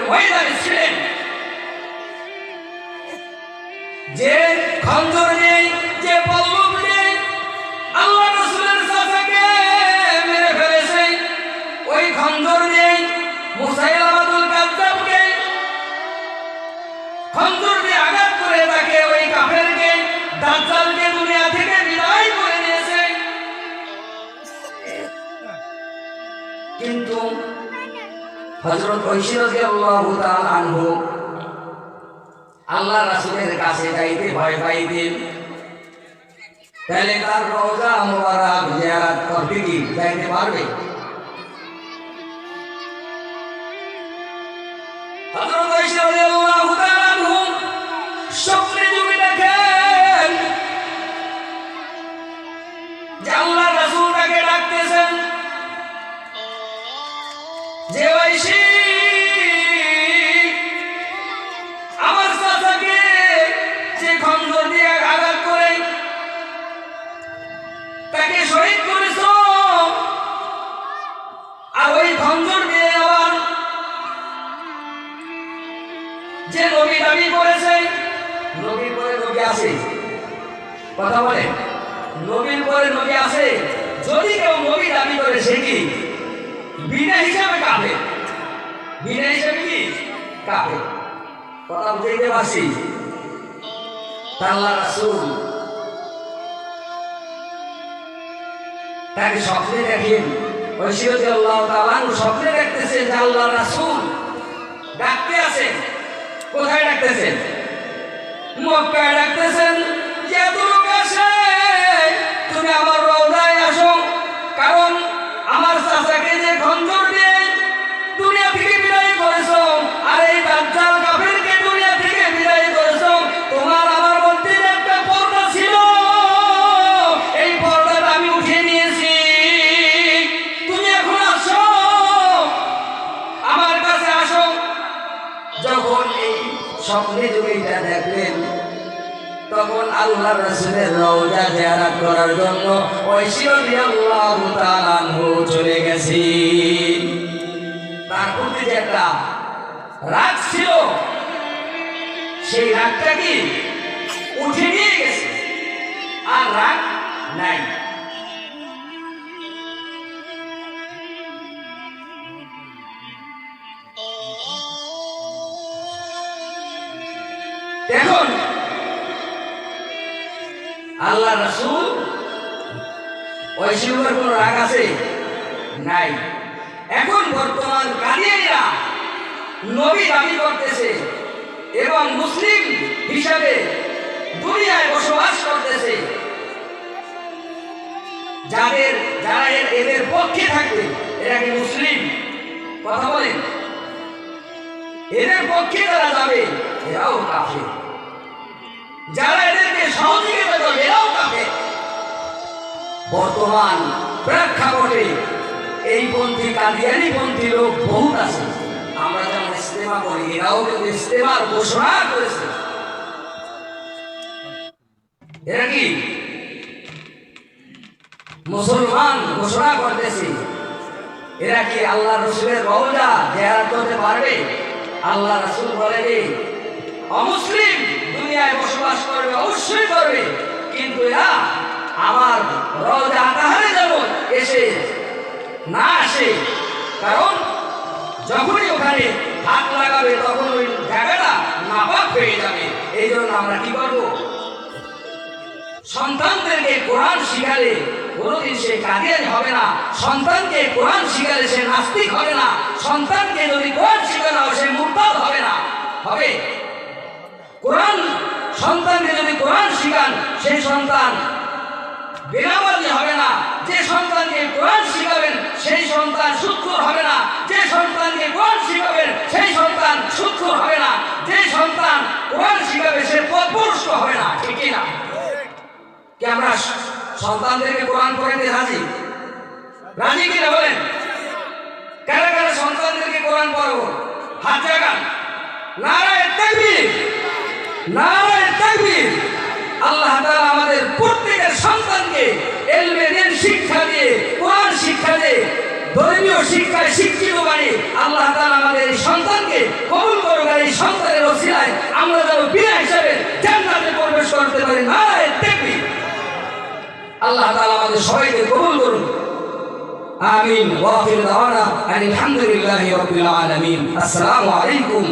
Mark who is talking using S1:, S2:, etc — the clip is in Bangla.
S1: ময়দানে ছিলেন, যে খঞ্জর নেই, যে পল্লব নেই, আল্লাহ রাসূলের চাচাকে মেরে ফেলেছে, ওই খঞ্জর নেই মুসাইলামাতুল কাযযাবকে খঞ্জর দিয়ে আঘাত করে তাকে, ওই কাফেরকে দাজ্জালকে দুনিয়া থেকে বিদায় করে দিয়েছে। কিন্তু হযরত ঐশী রাদিয়াল্লাহু তাআলা আনহু আল্লাহ রাসূলের কাছে যাইতে ভয় পাইতেন। তাহলে তার রওজা মুবারক জিয়ারত করতে কি যাইতে পারবে? হযরত ঐশী রাদিয়াল্লাহু তাআলা আনহু স্বপ্নে যুগে দেখেন যে আল্লাহ রাসূল তাকে ডাকতেছেন, যে ঐশী আমার চাচাকে যে খঞ্জর দিয়ে আঘাত করে তাকে শহীদ করেছ, আর ওই খঞ্জর দিয়ে আবার যে নবী দাবি করেছে, নবীর পরে নবী আছে, কথা বলে নবীর পরে নবী আছে, যদি কেউ নবী দাবি করে সে কি বিনা হিসাবে কাফের, বিনা হিসাবে কি কাফের। কথা বুঝাইতে পারছি? আল্লাহ রাসূল তাকে স্বপ্নে দেখেন, ঐশী রাদিয়াল্লাহু তাআলা স্বপ্নে দেখতেছেন যে আল্লাহ রাসূল ডাকতে আছেন। কোথায় ডাকতেছেন? মক্কায় ডাকতেছেন, যে লোক আসে তুমি আমার রওজায় আসো, কারণ আমার চাচাকে যে খঞ্জর দিয়ে দুনিয়া থেকে বিদায় করেছো, আর এই দাজ্জাল কাফেরকে দুনিয়া থেকে বিদায় করেছো, তোমার আমার মধ্যে একটা পর্দা ছিল, এই পর্দাটা আমি উঠিয়ে নিয়েছি, তুমি এখন আসো, আমার কাছে আসো। যখন এই স্বপ্নে যুগেটা দেখলেন, তখন আল্লাহ রাসূলের রওজা জিয়ারত করার জন্য ঐশী রাদিয়াল্লাহু তাআলা আনহু চলে গেছেন। তার প্রতি যে একটা রাগ ছিল, সেই রাগটা কি উঠে নিয়ে গেছে, আর রাগ নাই। দেখুন আল্লাহ রাসূল ঐশীর উপর কোন রাগ আছে? নাই। এখন বর্তমান কাদিয়ানীরা নবী দাবি করতেছে এবং মুসলিম হিসাবে দুনিয়ায় বসবাস করতেছে, যারা এদের পক্ষে থাকবে এরা কি মুসলিম? কথা বলেন, এদের পক্ষে যারা যাবে এরাও কাফের, যারা এদেরকে সহযোগিতা করবে এরাও কাফের। বর্তমান প্রেক্ষাপটে এই পন্থী কাদিয়ানী পন্থী লোক বহুত আছে। আমরা যেমন ইস্তেমা করি, এরাও কিন্তু ইস্তেমার ঘোষণা করেছে। এরা কি মুসলমান ঘোষণা করতেছে? এরা কি আল্লাহ রাসূলের রওজা জিয়ারত করতে পারবে? আল্লাহ রাসূল বলেন অমুসলিম দুনিয়ায় বসবাস করবে, অবশ্যই করবে, কিন্তু এরা আমার রওজা আতাহারে যেন এসে না আসে, কারণ যখনই ওখানে হাত লাগাবে তখন ওই জায়গাটা নাপাক হয়ে যাবে। এই জন্য আমরা কি করবো? সন্তানদেরকে কোরআন শিখালে কোনোদিন সে কাদিয়ানী হবে না, সন্তানকে কোরআন শিখালে সে নাস্তিক হবে না, সন্তানকে যদি কোরআন শিখানো হয় সে মুরতাদ হবে না। হবে কোরআন সন্তানকে যদি কোরআন শিখান সেই সন্তান বেনামাজি হবে না, যে সন্তানকে কোরআন শিখাবেন সেই সন্তান সুদখোর হবে না, যে সন্তানকে কোরআন শিখাবেন সেই সন্তান সুদখোর হবে না, যে সন্তান কোরআন শিখাবে সে পথভ্রষ্ট হবে না। ঠিক না? কি আমরা সন্তানদেরকে কোরআন পড়াতে রাজি? রাজি কিনা বলেন? কারা কারা সন্তানদেরকে কোরআন পড়াবো? হাত জাগান। নারায়ে তাকবীর, নারায়ে তাকবীর। আল্লাহ তাআলা আমাদের প্রত্যেকের সন্তানকে ইলমে দ্বীন শিক্ষা দিয়ে, কোরআন শিক্ষা দিয়ে, ধর্মীয় শিক্ষায় শিক্ষিত বানিয়ে আল্লাহ তাআলা আমাদের এই সন্তানকে আল্লাহ তাআলা আমাদের সবাইকে কবুল করুন। আমিন। ওয়া আখিরু দাওয়ানা আলহামদুলিল্লাহি রাব্বিল আলামিন। আসসালামু আলাইকুম।